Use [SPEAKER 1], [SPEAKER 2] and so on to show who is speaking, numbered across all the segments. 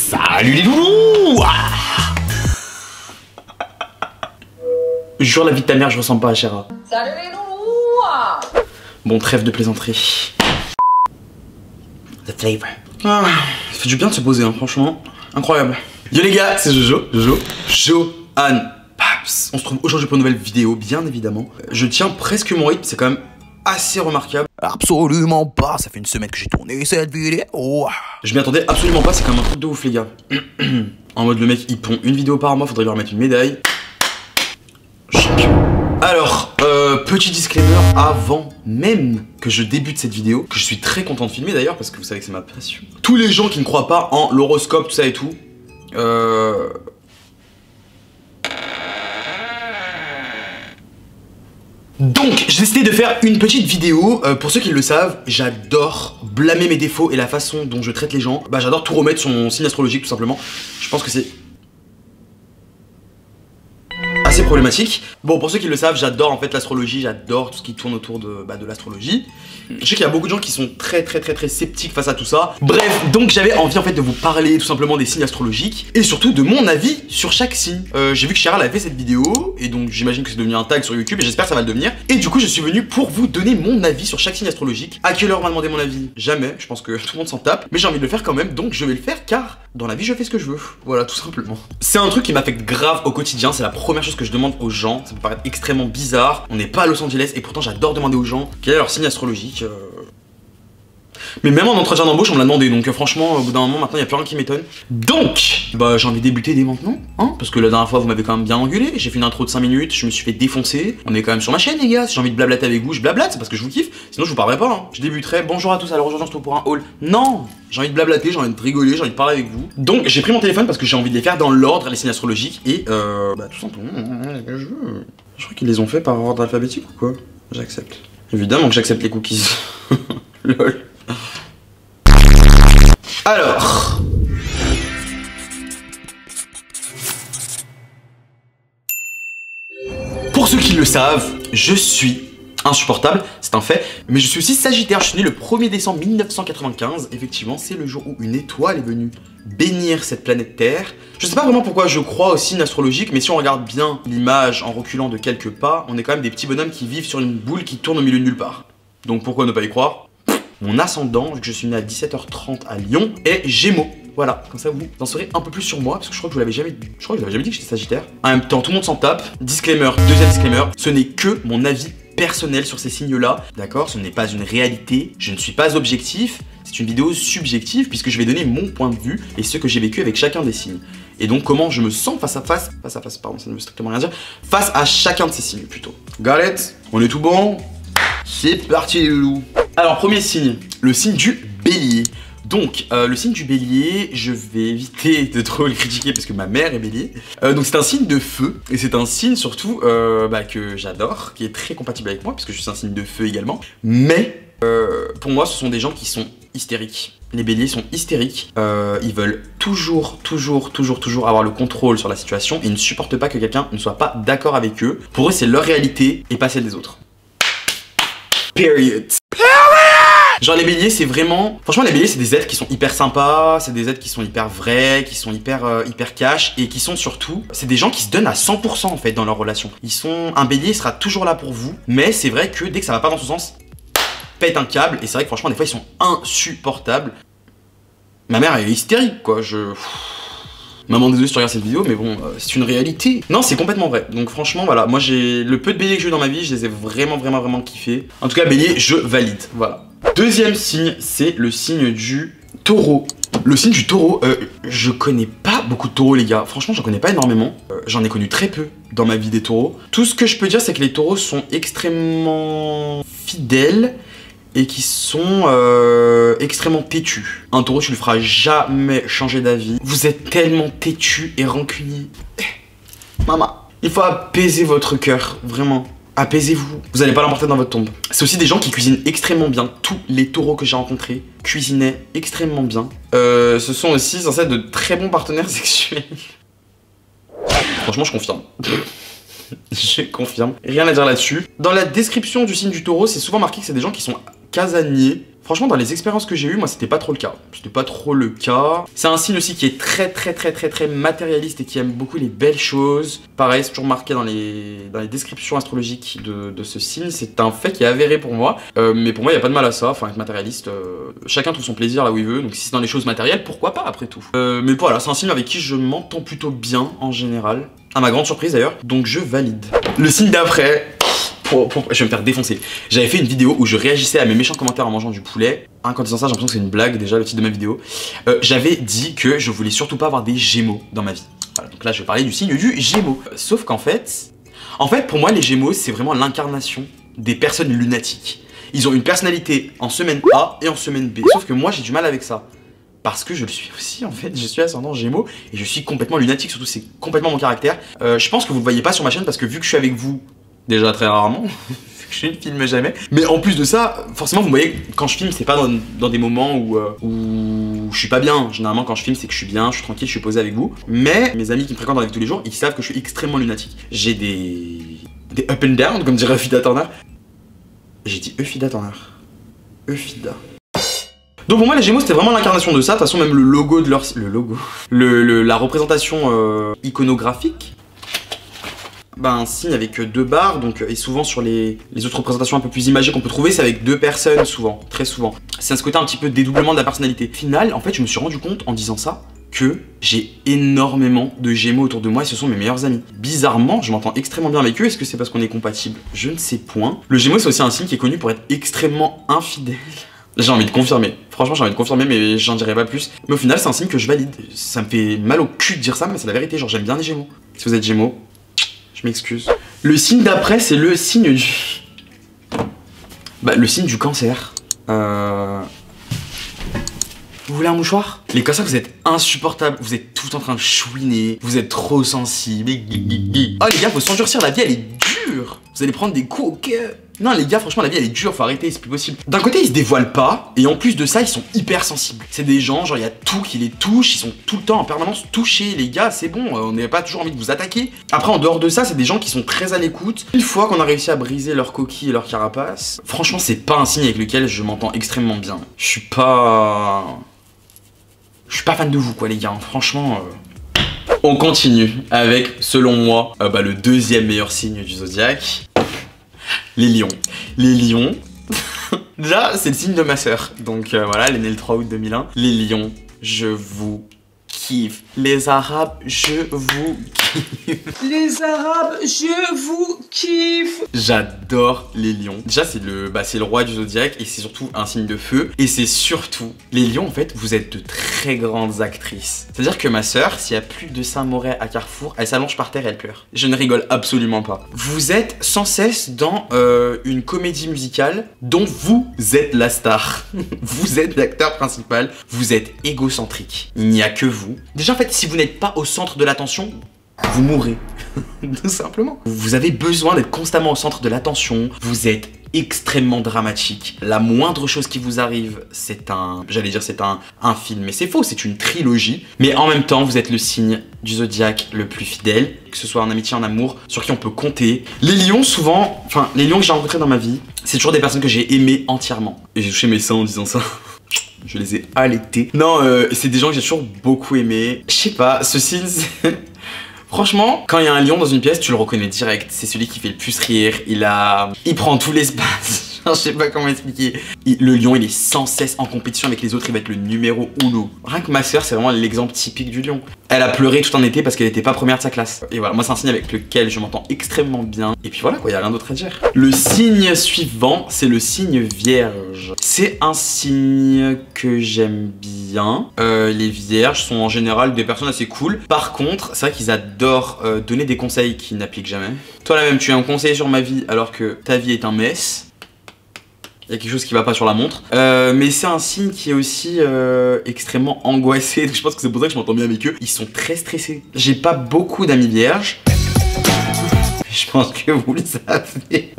[SPEAKER 1] Salut les loulous. Jure la vie de ta mère, je ressemble pas à Chéra.
[SPEAKER 2] Salut les loulous.
[SPEAKER 1] Bon, trêve de plaisanterie. The flavor. Ah, ça fait du bien de se poser, hein, franchement. Incroyable. Yo les gars, c'est Johan Paps. On se trouve aujourd'hui pour une nouvelle vidéo, bien évidemment. Je tiens presque mon rythme, c'est quand même assez remarquable.
[SPEAKER 3] Absolument pas, ça fait une semaine que j'ai tourné cette vidéo.
[SPEAKER 1] Je m'y attendais absolument pas, c'est quand même un truc de ouf les gars. En mode le mec il pond une vidéo par mois, faudrait lui remettre une médaille. Champion. Alors, petit disclaimer avant même que je débute cette vidéo, que je suis très content de filmer d'ailleurs parce que vous savez que c'est ma passion. Tous les gens qui ne croient pas en l'horoscope, tout ça et tout, donc, j'ai décidé de faire une petite vidéo. Pour ceux qui le savent, j'adore blâmer mes défauts et la façon dont je traite les gens. Bah, j'adore tout remettre sur mon signe astrologique, tout simplement. Je pense que c'est assez problématique. Bon, pour ceux qui le savent, j'adore en fait l'astrologie, j'adore tout ce qui tourne autour de l'astrologie. Je sais qu'il y a beaucoup de gens qui sont très sceptiques face à tout ça. Bref, donc j'avais envie en fait de vous parler tout simplement des signes astrologiques et surtout de mon avis sur chaque signe. J'ai vu que Chéra avait fait cette vidéo et donc j'imagine que c'est devenu un tag sur YouTube et j'espère que ça va le devenir. Et du coup, je suis venu pour vous donner mon avis sur chaque signe astrologique. À quelle heure on m'a demandé mon avis? Jamais, je pense que tout le monde s'en tape, mais j'ai envie de le faire quand même, donc je vais le faire car dans la vie je fais ce que je veux. Voilà, tout simplement. C'est un truc qui m'affecte grave au quotidien, c'est la première chose que je demande aux gens. Ça peut paraître extrêmement bizarre, on n'est pas à Los Angeles et pourtant j'adore demander aux gens quel est leur signe astrologique. Mais même en entretien d'embauche on me l'a demandé, donc franchement au bout d'un moment maintenant il n'y a plus rien qui m'étonne. Donc bah j'ai envie de débuter dès maintenant, hein, parce que la dernière fois vous m'avez quand même bien engueulé. J'ai fait une intro de 5 minutes, je me suis fait défoncer. On est quand même sur ma chaîne les gars, si j'ai envie de blablater avec vous, je blablate, c'est parce que je vous kiffe, sinon je vous parlerai pas, hein. Je débuterai, bonjour à tous, alors aujourd'hui on se trouve pour un haul. Non, j'ai envie de blablater, j'ai envie de rigoler, j'ai envie de parler avec vous. Donc j'ai pris mon téléphone parce que j'ai envie de les faire dans l'ordre, les signes astrologiques. Et bah tout simplement, je crois qu'ils les ont fait par ordre alphabétique ou quoi. J'accepte. Évidemment que j'accepte les cookies. Lol. Alors, pour ceux qui le savent, je suis insupportable, c'est un fait, mais je suis aussi Sagittaire. Je suis né le 1er décembre 1995. Effectivement, c'est le jour où une étoile est venue bénir cette planète Terre. Je sais pas vraiment pourquoi je crois au signe astrologique, mais si on regarde bien l'image en reculant de quelques pas, on est quand même des petits bonhommes qui vivent sur une boule qui tourne au milieu de nulle part. Donc pourquoi ne pas y croire? Mon ascendant, vu que je suis né à 17h30 à Lyon, est Gémeaux. Voilà, comme ça vous en saurez un peu plus sur moi, parce que je crois que je vous l'avais jamais dit. Je crois que je vous l'avais jamais dit que j'étais Sagittaire. En même temps, tout le monde s'en tape. Disclaimer, deuxième disclaimer, ce n'est que mon avis personnel sur ces signes-là. D'accord, ce n'est pas une réalité. Je ne suis pas objectif. C'est une vidéo subjective, puisque je vais donner mon point de vue et ce que j'ai vécu avec chacun des signes. Et donc comment je me sens face à face, pardon, ça ne veut strictement rien dire, face à chacun de ces signes plutôt. Got it? On est tout bon? C'est parti les loulous. Alors premier signe, le signe du Bélier. Donc le signe du Bélier, je vais éviter de trop le critiquer parce que ma mère est Bélier. Donc c'est un signe de feu et c'est un signe surtout que j'adore, qui est très compatible avec moi puisque je suis un signe de feu également. Mais pour moi ce sont des gens qui sont hystériques. Les Béliers sont hystériques, ils veulent toujours avoir le contrôle sur la situation et ils ne supportent pas que quelqu'un ne soit pas d'accord avec eux. Pour eux c'est leur réalité et pas celle des autres. Period. Genre les béliers c'est vraiment... Franchement les béliers c'est des êtres qui sont hyper sympas, c'est des êtres qui sont hyper vrais, qui sont hyper cash et qui sont surtout... C'est des gens qui se donnent à 100% en fait dans leur relation. Ils sont... Un bélier sera toujours là pour vous, mais c'est vrai que dès que ça va pas dans son sens, pète un câble et c'est vrai que franchement des fois ils sont insupportables. Ma mère elle est hystérique quoi, Maman désolé si tu regardes cette vidéo mais bon c'est une réalité. Non c'est complètement vrai. Donc franchement voilà, moi j'ai le peu de béliers que j'ai eu dans ma vie, je les ai vraiment kiffés. En tout cas bélier je valide, voilà. Deuxième signe c'est le signe du taureau. Le signe du taureau, je connais pas beaucoup de taureaux les gars, franchement j'en connais pas énormément. J'en ai connu très peu dans ma vie des taureaux. Tout ce que je peux dire c'est que les taureaux sont extrêmement fidèles et qui sont extrêmement têtus. Un taureau, tu le feras jamais changer d'avis. Vous êtes tellement têtu et rancunier. Maman, il faut apaiser votre cœur, vraiment. Apaisez-vous. Vous n'allez pas l'emporter dans votre tombe. C'est aussi des gens qui cuisinent extrêmement bien. Tous les taureaux que j'ai rencontrés cuisinaient extrêmement bien. Ce sont aussi censés être de très bons partenaires sexuels. Franchement, je confirme. Je confirme. Rien à dire là-dessus. Dans la description du signe du taureau, c'est souvent marqué que c'est des gens qui sont casaniers. Franchement, dans les expériences que j'ai eues, moi, c'était pas trop le cas. C'était pas trop le cas. C'est un signe aussi qui est très matérialiste et qui aime beaucoup les belles choses. Pareil, c'est toujours marqué dans les descriptions astrologiques de ce signe. C'est un fait qui est avéré pour moi. Mais pour moi, il n'y a pas de mal à ça. Enfin, être matérialiste, chacun trouve son plaisir là où il veut. Donc si c'est dans les choses matérielles, pourquoi pas après tout. Mais voilà, c'est un signe avec qui je m'entends plutôt bien en général. À ma grande surprise d'ailleurs. Donc je valide. Le signe d'après... Je vais me faire défoncer. J'avais fait une vidéo où je réagissais à mes méchants commentaires en mangeant du poulet. Quand disant ça, j'ai l'impression que c'est une blague déjà, le titre de ma vidéo. J'avais dit que je voulais surtout pas avoir des Gémeaux dans ma vie. Voilà, donc là je vais parler du signe du Gémeaux. Sauf qu'en fait, pour moi les Gémeaux c'est vraiment l'incarnation des personnes lunatiques. Ils ont une personnalité en semaine A et en semaine B. Sauf que moi j'ai du mal avec ça. Parce que je le suis aussi en fait, je suis ascendant Gémeaux et je suis complètement lunatique, surtout c'est complètement mon caractère. Je pense que vous le voyez pas sur ma chaîne parce que vu que je suis avec vous, déjà très rarement, je ne filme jamais. Mais en plus de ça, forcément vous voyez, quand je filme c'est pas dans des moments où je suis pas bien. Généralement quand je filme c'est que je suis bien, je suis tranquille, je suis posé avec vous. Mais mes amis qui me fréquentent dans la vie tous les jours, ils savent que je suis extrêmement lunatique. J'ai des up and down comme dirait Eufida Turner. J'ai dit Eufida Turner. Eufida. Donc pour moi les Gémeaux c'était vraiment l'incarnation de ça. De toute façon même le logo de leur... la représentation iconographique, un signe avec deux barres, donc, et souvent sur les autres représentations un peu plus imagées qu'on peut trouver, c'est avec deux personnes souvent, très souvent. C'est ce côté un petit peu dédoublement de la personnalité. Au final, en fait, je me suis rendu compte en disant ça que j'ai énormément de Gémeaux autour de moi et ce sont mes meilleurs amis. Bizarrement, je m'entends extrêmement bien avec eux. Est-ce que c'est parce qu'on est compatibles? Je ne sais point. Le Gémeaux c'est aussi un signe qui est connu pour être extrêmement infidèle. J'ai envie de confirmer. Franchement, j'ai envie de confirmer, mais j'en dirai pas plus. Mais au final, c'est un signe que je valide. Ça me fait mal au cul de dire ça, mais c'est la vérité. Genre, j'aime bien les Gémeaux. Si vous êtes Gémeaux, je m'excuse. Le signe d'après, c'est le signe du... le signe du Cancer. Vous voulez un mouchoir? Les cancers, vous êtes insupportables. Vous êtes tout en train de chouiner. Vous êtes trop sensibles. Oh les gars, faut s'endurcir. La vie, elle est dure. Vous allez prendre des coups au cœur. Non les gars, franchement la vie elle est dure, faut arrêter, c'est plus possible. D'un côté ils se dévoilent pas, et en plus de ça ils sont hyper sensibles. C'est des gens, genre il y a tout qui les touche, ils sont tout le temps en permanence touchés. Les gars c'est bon, on n'a pas toujours envie de vous attaquer. Après en dehors de ça, c'est des gens qui sont très à l'écoute. Une fois qu'on a réussi à briser leur coquille et leur carapace, franchement c'est pas un signe avec lequel je m'entends extrêmement bien. Je suis pas fan de vous quoi les gars, franchement... On continue avec, selon moi, le deuxième meilleur signe du zodiaque. Les lions. Les lions, déjà c'est le signe de ma sœur. Donc voilà, elle est née le 3 août 2001. Les lions, je vous kiffe. Les arabes, je vous kiffe.
[SPEAKER 2] Les arabes, je vous kiffe.
[SPEAKER 1] J'adore les lions. Déjà c'est le roi du zodiaque et c'est surtout un signe de feu. Et c'est surtout, les lions en fait, vous êtes de très grandes actrices. C'est-à-dire que ma sœur, s'il y a plus de Saint-Moret à Carrefour, elle s'allonge par terre et elle pleure. Je ne rigole absolument pas. Vous êtes sans cesse dans une comédie musicale dont vous êtes la star. Vous êtes l'acteur principal. Vous êtes égocentrique. Il n'y a que vous. Déjà en fait, si vous n'êtes pas au centre de l'attention, vous mourrez. Tout simplement. Vous avez besoin d'être constamment au centre de l'attention. Vous êtes extrêmement dramatique. La moindre chose qui vous arrive, c'est un film, mais c'est faux, c'est une trilogie. Mais en même temps, vous êtes le signe du zodiaque le plus fidèle, que ce soit en amitié, en amour, sur qui on peut compter. Les lions, souvent, les lions que j'ai rencontrés dans ma vie, c'est toujours des personnes que j'ai aimées entièrement. Et j'ai touché mes seins en disant ça. Je les ai allaités. Non, c'est des gens que j'ai toujours beaucoup aimés. Je sais pas, ce signe, franchement, quand il y a un lion dans une pièce, tu le reconnais direct. C'est celui qui fait le plus rire. Il prend tout l'espace. Je sais pas comment expliquer. Le lion, il est sans cesse en compétition avec les autres. Il va être le numéro 1. Rien que ma sœur, c'est vraiment l'exemple typique du lion. Elle a pleuré tout un été parce qu'elle était pas première de sa classe. Et voilà, moi c'est un signe avec lequel je m'entends extrêmement bien. Et puis voilà quoi, il y a rien d'autre à dire. Le signe suivant, c'est le signe vierge. C'est un signe que j'aime bien. Les vierges sont en général des personnes assez cool. Par contre, c'est vrai qu'ils adorent donner des conseils qu'ils n'appliquent jamais. Toi là même, tu as un conseil sur ma vie alors que ta vie est un mess. Il y a quelque chose qui va pas sur la montre. Mais c'est un signe qui est aussi extrêmement angoissé. Donc je pense que c'est pour ça que je m'entends bien avec eux. Ils sont très stressés. J'ai pas beaucoup d'amis vierges. Je pense que vous le savez.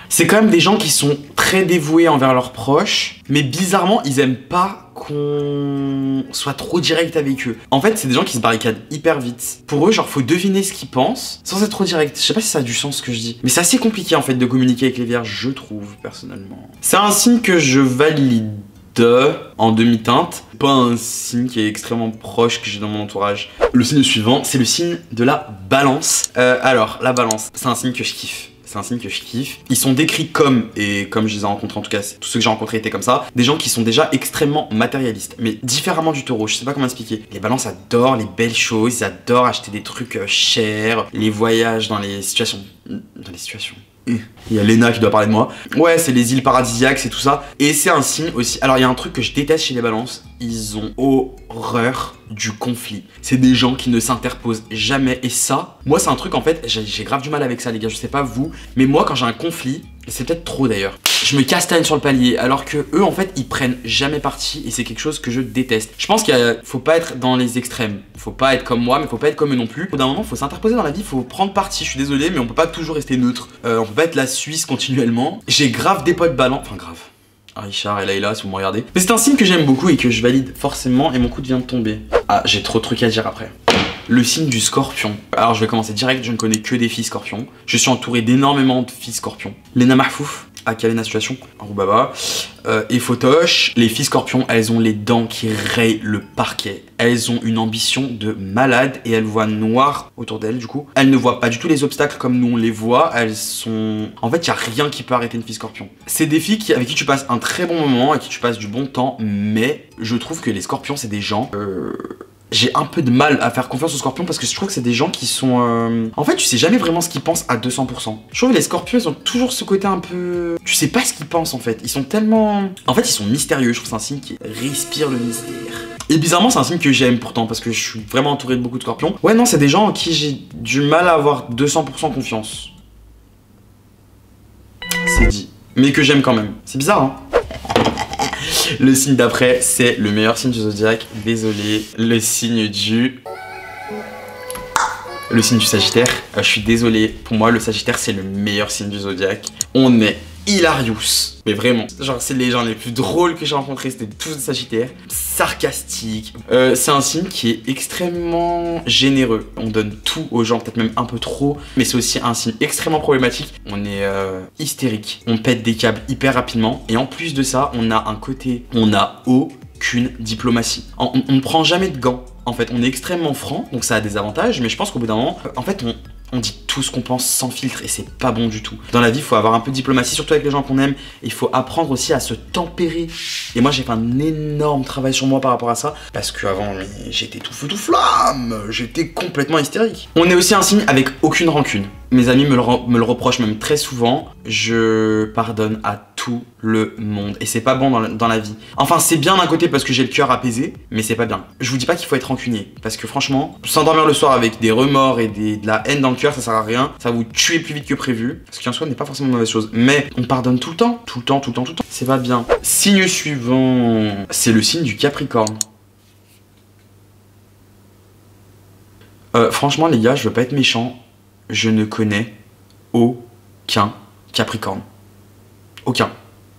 [SPEAKER 1] C'est quand même des gens qui sont très dévoués envers leurs proches. Mais bizarrement, ils aiment pas qu'on soit trop direct avec eux. En fait, c'est des gens qui se barricadent hyper vite. Pour eux, genre, faut deviner ce qu'ils pensent sans être trop direct. Je sais pas si ça a du sens ce que je dis. Mais c'est assez compliqué en fait de communiquer avec les vierges, je trouve, personnellement. C'est un signe que je valide. de en demi-teinte. Pas un signe qui est extrêmement proche que j'ai dans mon entourage. Le signe suivant, c'est le signe de la balance. Alors, la balance, c'est un signe que je kiffe. C'est un signe que je kiffe. Ils sont décrits comme, et comme je les ai rencontrés en tout cas, tous ceux que j'ai rencontrés étaient comme ça, des gens qui sont déjà extrêmement matérialistes, mais différemment du taureau, je sais pas comment expliquer. Les balances adorent les belles choses, ils adorent acheter des trucs chers, les voyages dans les situations... Il y a Léna qui doit parler de moi. Ouais, c'est les îles paradisiaques, c'est tout ça. Et c'est un signe aussi. Alors, il y a un truc que je déteste chez les balances. Ils ont horreur du conflit. C'est des gens qui ne s'interposent jamais. Et ça, moi, c'est un truc en fait, j'ai grave du mal avec ça, les gars. Je sais pas vous, mais moi, quand j'ai un conflit, c'est peut-être trop d'ailleurs, je me castagne sur le palier. Alors que eux, en fait, ils prennent jamais parti. Et c'est quelque chose que je déteste. Je pense qu'il faut pas être dans les extrêmes. Faut pas être comme moi, mais faut pas être comme eux non plus. Au bout d'un moment, faut s'interposer dans la vie. Faut prendre parti. Je suis désolé, mais on peut pas toujours rester neutre. On peut pas être la Suisse continuellement. J'ai grave des potes balance. Enfin, grave. Richard et Layla, si vous me regardez. Mais c'est un signe que j'aime beaucoup et que je valide forcément. Et mon coude vient de tomber. Ah, j'ai trop de trucs à dire après. Le signe du scorpion. Alors je vais commencer direct, je ne connais que des filles scorpions. Je suis entouré d'énormément de filles scorpions. Léna Mahfouf, aka Léna Situation, Roubaba, et Photoche. Les filles scorpions, elles ont les dents qui rayent le parquet. Elles ont une ambition de malade et elles voient noir autour d'elles du coup. Elles ne voient pas du tout les obstacles comme nous on les voit. Elles sont... En fait, il n'y a rien qui peut arrêter une fille scorpion. C'est des filles avec qui tu passes un très bon moment, avec qui tu passes du bon temps, mais je trouve que les scorpions, c'est des gens... J'ai un peu de mal à faire confiance aux scorpions parce que je trouve que c'est des gens qui sont... En fait, tu sais jamais vraiment ce qu'ils pensent à 200%. Je trouve que les scorpions, ils ont toujours ce côté un peu... Tu sais pas ce qu'ils pensent en fait. Ils sont tellement... En fait, ils sont mystérieux. Je trouve que c'est un signe qui respire le mystère. Et bizarrement, c'est un signe que j'aime pourtant parce que je suis vraiment entouré de beaucoup de scorpions. Ouais, non, c'est des gens en qui j'ai du mal à avoir 200% confiance. C'est dit. Mais que j'aime quand même. C'est bizarre, hein. Le signe d'après, c'est le meilleur signe du zodiaque. Désolé, le signe du Sagittaire. Je suis désolé, pour moi le Sagittaire c'est le meilleur signe du zodiaque. On est hilarious, mais vraiment. Genre c'est les gens les plus drôles que j'ai rencontrés, c'était tous des Sagittaires. Sarcastiques. C'est un signe qui est extrêmement généreux. On donne tout aux gens, peut-être même un peu trop. Mais c'est aussi un signe extrêmement problématique. On est hystérique. On pète des câbles hyper rapidement. Et en plus de ça, on a un côté... On n'a aucune diplomatie. On ne prend jamais de gants. En fait, on est extrêmement franc, donc ça a des avantages. Mais je pense qu'au bout d'un moment, en fait, on dit tout ce qu'on pense sans filtre et c'est pas bon du tout. Dans la vie, il faut avoir un peu de diplomatie, surtout avec les gens qu'on aime. Il faut apprendre aussi à se tempérer. Et moi, j'ai fait un énorme travail sur moi par rapport à ça. Parce qu'avant, j'étais tout feu tout flamme. J'étais complètement hystérique. On est aussi un signe avec aucune rancune. Mes amis me le reprochent même très souvent. Je pardonne à tout le monde. Et c'est pas bon dans la vie. Enfin, c'est bien d'un côté parce que j'ai le cœur apaisé, mais c'est pas bien. Je vous dis pas qu'il faut être rancunier. Parce que franchement, s'endormir le soir avec des remords et de la haine dans le cœur, ça sert à rien. Ça va vous tuer plus vite que prévu. Ce qui en soi n'est pas forcément une mauvaise chose. Mais on pardonne tout le temps. Tout le temps, tout le temps, tout le temps. C'est pas bien. Signe suivant, c'est le signe du Capricorne. Franchement les gars, je veux pas être méchant. Je ne connais aucun Capricorne. Aucun.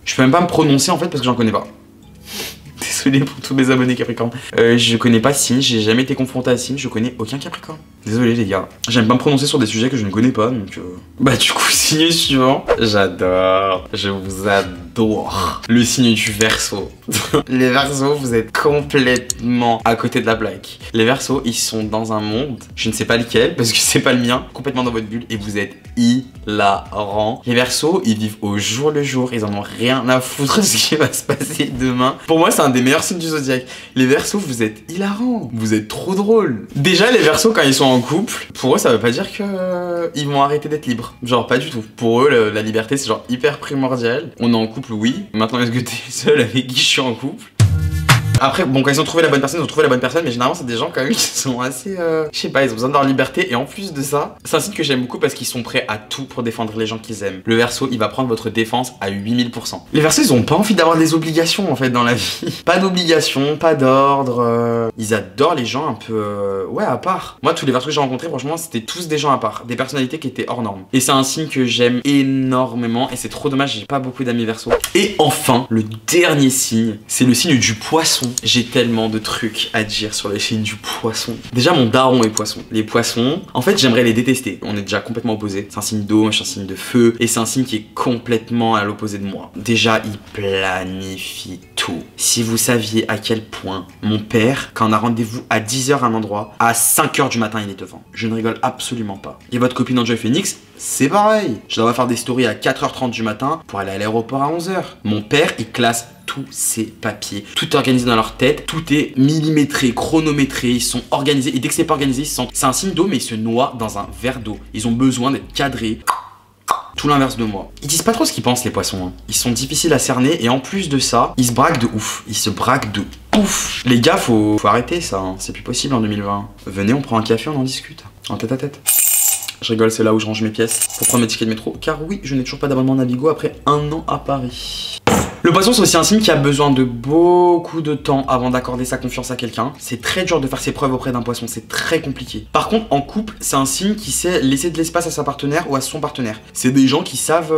[SPEAKER 1] Je peux même pas me prononcer en fait parce que j'en connais pas. Désolé pour tous mes abonnés Capricorne. Je connais pas Signe, j'ai jamais été confronté à Signe, je connais aucun Capricorne. Désolé les gars. J'aime pas me prononcer sur des sujets que je ne connais pas donc... Bah du coup, signe suivant. J'adore. Je vous adore. Le signe du Verseau. Les Verseaux, vous êtes complètement à côté de la plaque. Les Verseaux, ils sont dans un monde, je ne sais pas lequel, parce que c'est pas le mien, complètement dans votre bulle, et vous êtes hilarants. Les Verseaux, ils vivent au jour le jour, ils en ont rien à foutre de ce qui va se passer demain. Pour moi, c'est un des meilleurs signes du zodiaque. Les Verseaux, vous êtes hilarants. Vous êtes trop drôles. Déjà, les Verseaux, quand ils sont en couple, pour eux, ça veut pas dire que ils vont arrêter d'être libres. Genre, pas du tout. Pour eux, la liberté, c'est genre hyper primordial. On est en couple, oui. Maintenant, est-ce que t'es seul avec qui je suis en couple? Après, bon, quand ils ont trouvé la bonne personne, ils ont trouvé la bonne personne, mais généralement, c'est des gens quand même qui sont assez... je sais pas, ils ont besoin de leur liberté, et en plus de ça, c'est un signe que j'aime beaucoup parce qu'ils sont prêts à tout pour défendre les gens qu'ils aiment. Le Verseau, il va prendre votre défense à 8000%. Les Verseaux, ils ont pas envie d'avoir des obligations, en fait, dans la vie. Pas d'obligations, pas d'ordre. Ils adorent les gens un peu... ouais, à part. Moi, tous les Verseaux que j'ai rencontrés, franchement, c'était tous des gens à part. Des personnalités qui étaient hors normes. Et c'est un signe que j'aime énormément, et c'est trop dommage, j'ai pas beaucoup d'amis Verseaux. Et enfin, le dernier signe, c'est le signe du Poisson. J'ai tellement de trucs à dire sur les signes du Poisson. Déjà, mon daron est Poisson. Les Poissons, en fait, j'aimerais les détester. On est déjà complètement opposés. C'est un signe d'eau, c'est un signe de feu, et c'est un signe qui est complètement à l'opposé de moi. Déjà, il planifie tout. tôt. Si vous saviez à quel point mon père, quand on a rendez-vous à 10 h à un endroit, à 5 h du matin, il est devant. Je ne rigole absolument pas. Et votre copine Enjoy Phoenix, c'est pareil. Je dois faire des stories à 4h30 du matin pour aller à l'aéroport à 11 h. Mon père, il classe tous ses papiers. Tout est organisé dans leur tête, tout est millimétré, chronométré, ils sont organisés. Et dès que c'est pas organisé, c'est un signe d'eau, mais ils se noient dans un verre d'eau. Ils ont besoin d'être cadrés. Tout l'inverse de moi. Ils disent pas trop ce qu'ils pensent, les poissons. Hein. Ils sont difficiles à cerner et en plus de ça, ils se braquent de ouf. Ils se braquent de ouf. Les gars, faut arrêter ça. Hein. C'est plus possible en 2020. Venez, on prend un café, on en discute. En tête à tête. Je rigole, c'est là où je range mes pièces pour prendre mes tickets de métro. Car oui, je n'ai toujours pas d'abonnement Navigo après 1 an à Paris. Le poisson, c'est aussi un signe qui a besoin de beaucoup de temps avant d'accorder sa confiance à quelqu'un. C'est très dur de faire ses preuves auprès d'un poisson, c'est très compliqué. Par contre, en couple, c'est un signe qui sait laisser de l'espace à sa partenaire ou à son partenaire. C'est des gens qui savent...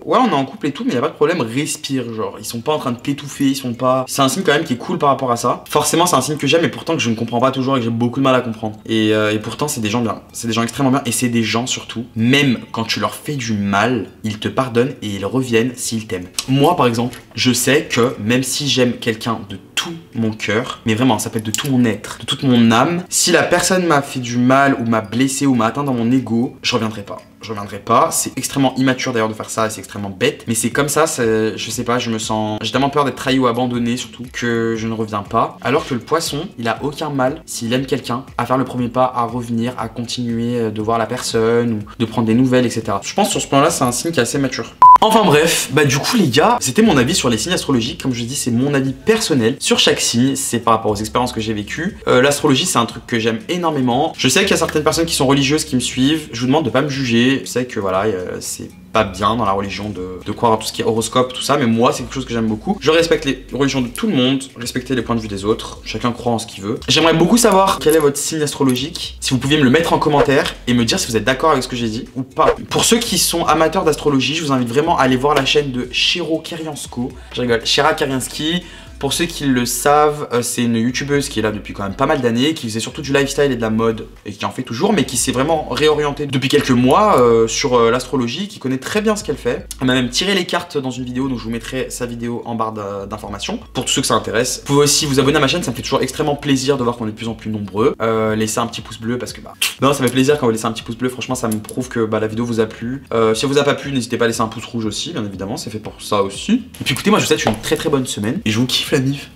[SPEAKER 1] Ouais, on est en couple et tout, mais il n'y a pas de problème, respire, genre. Ils sont pas en train de t'étouffer, ils sont pas... C'est un signe quand même qui est cool par rapport à ça. Forcément, c'est un signe que j'aime, mais pourtant que je ne comprends pas toujours et que j'ai beaucoup de mal à comprendre. Et pourtant, c'est des gens bien. C'est des gens extrêmement bien et c'est des gens surtout, même quand tu leur fais du mal, ils te pardonnent et ils reviennent s'ils t'aiment. Moi, par exemple, je sais que même si j'aime quelqu'un de tout mon cœur, mais vraiment ça peut être de tout mon être, de toute mon âme, si la personne m'a fait du mal ou m'a blessé ou m'a atteint dans mon ego, je reviendrai pas. Je reviendrai pas, c'est extrêmement immature d'ailleurs de faire ça et c'est extrêmement bête, mais c'est comme ça, je sais pas, je me sens... J'ai tellement peur d'être trahi ou abandonné surtout que je ne reviens pas, alors que le poisson, il a aucun mal, s'il aime quelqu'un, à faire le premier pas, à revenir, à continuer de voir la personne ou de prendre des nouvelles, etc. Je pense sur ce plan là, c'est un signe qui est assez mature. Enfin bref, bah du coup les gars, c'était mon avis sur les signes astrologiques, comme je dis, c'est mon avis personnel sur chaque signe, c'est par rapport aux expériences que j'ai vécues. L'astrologie c'est un truc que j'aime énormément. Je sais qu'il y a certaines personnes qui sont religieuses qui me suivent, je vous demande de pas me juger. Je sais que voilà, c'est pas bien dans la religion de croire à tout ce qui est horoscope, tout ça, mais moi c'est quelque chose que j'aime beaucoup. Je respecte les religions de tout le monde, respecter les points de vue des autres, chacun croit en ce qu'il veut. J'aimerais beaucoup savoir quel est votre signe astrologique, si vous pouviez me le mettre en commentaire et me dire si vous êtes d'accord avec ce que j'ai dit ou pas. Pour ceux qui sont amateurs d'astrologie, je vous invite vraiment à aller voir la chaîne de Shero Keriansko, je rigole, Shera Kerianski. Pour ceux qui le savent, c'est une youtubeuse qui est là depuis quand même pas mal d'années, qui faisait surtout du lifestyle et de la mode, et qui en fait toujours, mais qui s'est vraiment réorientée depuis quelques mois sur l'astrologie, qui connaît très bien ce qu'elle fait. Elle m'a même tiré les cartes dans une vidéo, donc je vous mettrai sa vidéo en barre d'informations, pour tous ceux que ça intéresse. Vous pouvez aussi vous abonner à ma chaîne, ça me fait toujours extrêmement plaisir de voir qu'on est de plus en plus nombreux. Laissez un petit pouce bleu, parce que bah... Non, ça fait plaisir quand vous laissez un petit pouce bleu, franchement ça me prouve que bah, la vidéo vous a plu. Si elle vous a pas plu, n'hésitez pas à laisser un pouce rouge aussi, bien évidemment, c'est fait pour ça aussi. Et puis écoutez, moi je vous souhaite une très bonne semaine, et je vous kiffe la mif.